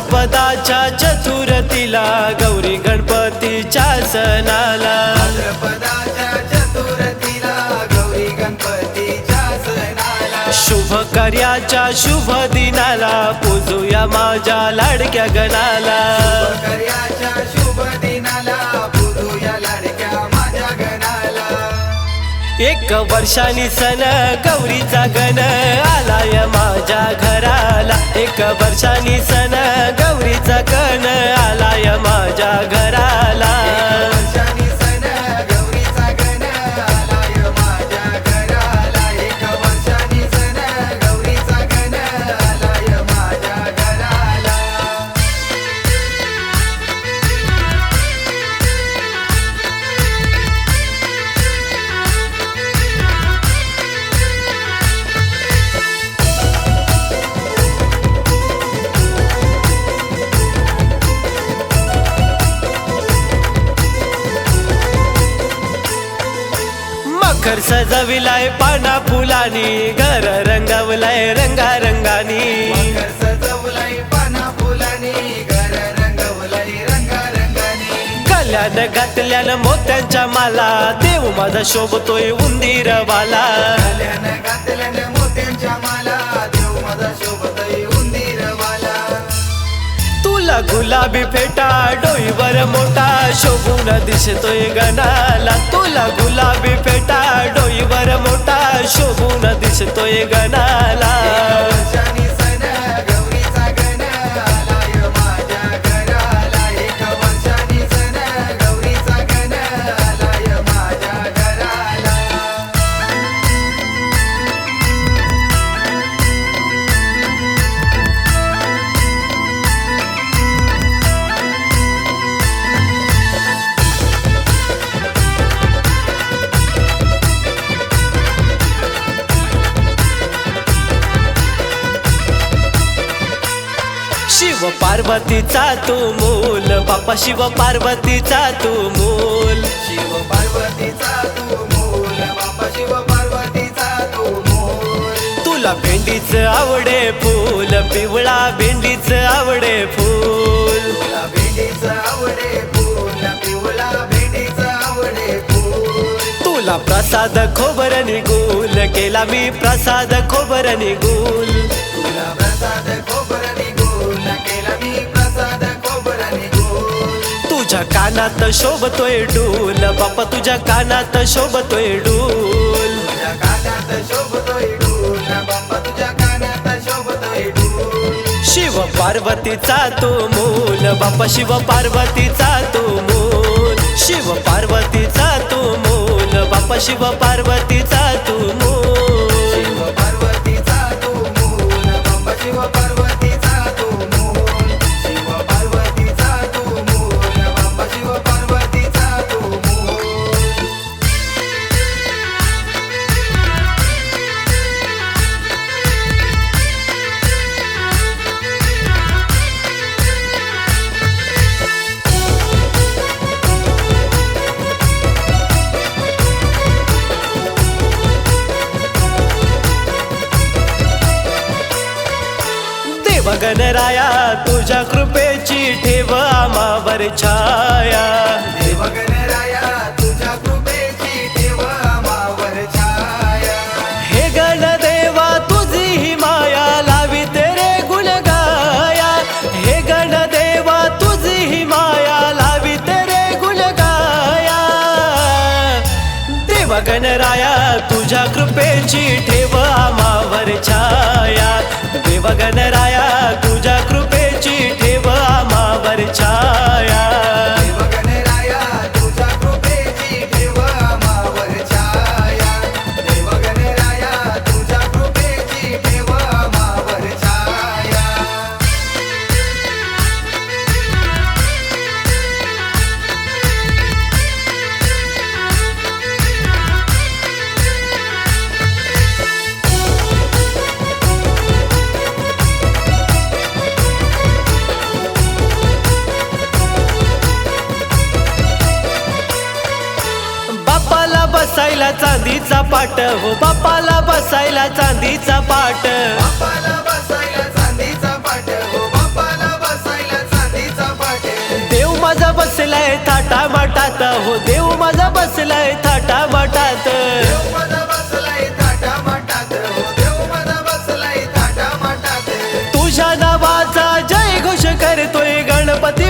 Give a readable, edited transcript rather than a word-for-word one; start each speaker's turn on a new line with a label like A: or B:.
A: भाद्रपदाच्या चतुर्थीला गौरी गणपतीच्या सणाला
B: भाद्रपदाच्या चतुर्थीला गौरी गणपतीच्या सणाला
A: शुभ कार्याच्या शुभ दिनाला पूजूया माझ्या लाडक्या गणाला
B: कार्याच्या शुभ दिनाला पूजूया लाडक्या माझ्या गणाला
A: एक वर्षानी सण गौरीचा गण आलाय माझ्या घराला एक वर्षानी सण गौरीचा गण आलाय माझ्या घराला
B: वर्षानी सण गौरीचा गण आलाय माझ्या घराला एक वर्षानी सण गौरीचा गण आलाय माझ्या घराला
A: घर सजविलाय पाना फुलानी घर रंगवलाय रंगारंगानी
B: घर सजवलाय पाना फुलानी घर रंगवलाय रंगारंगानी
A: कल्याण घातल्यानं मोत्यांच्या माला देव माझा शोभतोय उंदीरवाला
B: कल्याण घातल्यानं मोत्यांच्या माला देव माझा शोभतोय उंदीरवाला
A: तुला गुलाबी फेटा डोईवर मोठा शोभून दिसतोय गणाला तुला गुलाबी फेटा डोईवर मोठा शोभून दिसतोय गणाला
B: वर्षानी सण गौरीचा गण आलाय माझ्या घराला एक वर्षानी सण गौरीचा गण आलाय माझ्या घराला
A: शिव पार्वतीचा तू मूल बाप्पा शिव पार्वतीचा तू मूल
B: शिव पार्वतीचा तू मूल बाप्पा शिव पार्वतीचा तू मूल
A: तुला भेंडीच आवडे फूल पिवळा भेंडीच आवडे फूल
B: तुला भेंडीच आवडे फूल पिवळा भेंडीच आवडे फूल
A: तुला प्रसाद खोबर निगुल केला मी प्रसाद खोबर निगुल
B: तुला प्रसाद खोबर निघून केला मी प्रसाद खोबर निघून
A: तुझ्या कानात शोभतोय डूल बाप्पा तुझ्या कानात शोभतोय डूल
B: तुझ्या कानात शोभतोय ढोल बाप्पा तुझ्या कानात शोभतोय ढोल
A: शिव पार्वतीचा तू मूल बाप्पा शिव पार्वतीचा तू मूल शिव पार्वतीचा तू मूल बाप्पा शिव पार्वतीचा तू मूल
B: शिव पार्वतीचा तू मूल बाप्पा शिव पार्वतीचा तू मूल शिव पार्वतीचा तू मूल बाप्पा शिव पार्वतीचा तू मूल
A: गणराया तुझ्या कृपेची ठेव आम्हावर छाया
B: देव गणराया तुझ्या कृपेची ठेव आम्हावर छाया
A: हे गणदेवा तुझी ही माया लावी तेरे गुण गाया हे गणदेवा तुझी ही माया लावी तेरे गुण गाया देव गणराया तुझ्या कृपेची ठेव आम्हावर छाया देव गणराया तुझ्या कृपेची ठेव आम्हावर छाया
B: देव गणराया तुझ्या कृपेची ठेव आम्हावर छाया देव गणराया तुझ्या कृपेची ठेव आम्हावर छाया
A: बसायला चांदीचा पाट हो बापाला बसायला चांदीचा पाट
B: बापाला बसायला चांदीचा पाट हो बापाला बसायला
A: बसलाय थाटा माटात हो देव माझा बसलाय थाटा माटात
B: देव माझा बसलाय थाटामाटात हो देव माझा बसलाय थाटामाटात
A: तुझ्या नावाचा जय घोष करतोय गणपती